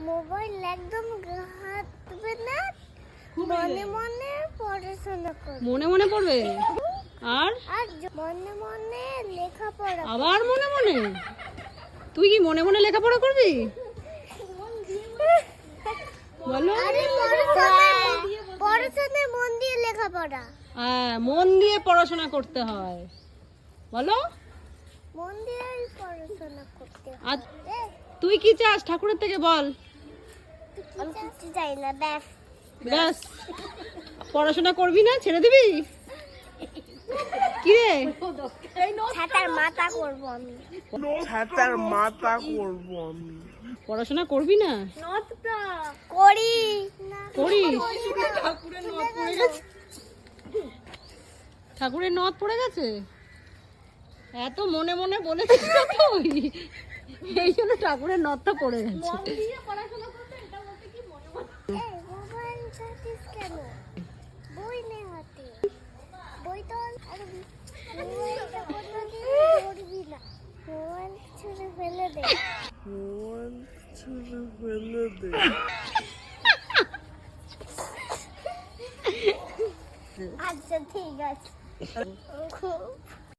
Mobile একদম হাত দেবে না, মনে মনে পড়াশোনা করবে। মনে মনে পড়বে আর আর মনে মনে লেখাপড়া। আবার মনে মনে? তুই কি মনে মনে লেখাপড়া করবি? বলো। পড়াশোনায় মন দিয়ে লেখাপড়া। হ্যাঁ, মন দিয়ে পড়াশোনা করতে হয়। বলো। মন দিয়ে পড়াশোনা করতে আর হবে। তুই কি চাস ঠাকুরের থেকে বল? আমি কিছু চাই না, ব্যাস। ব্যাস, পড়াশোনা করবি না, ছেড়ে দিবি? কি রে? ছাতার মাথা করবো আমি। ছাতার মাথা করব আমি। পড়াশোনা করবি না? করি। করিস? ঠাকুরের নথ পড়ে গেছে? এত মনে মনে বলেছিস তো তুই, এই জন্য ঠাকুরের নথটা পড়ে গেছে। এই মোবাইল চাচ্ছিস কেন? বই নে হাতে। বই তো আর মোবাইলটা কোনোদিন ধরবি না। মোবাইল ছুঁড়ে ফেলে দে। মোবাইল ছুঁড়ে ফেলে দে। আচ্ছা ঠিক আছে।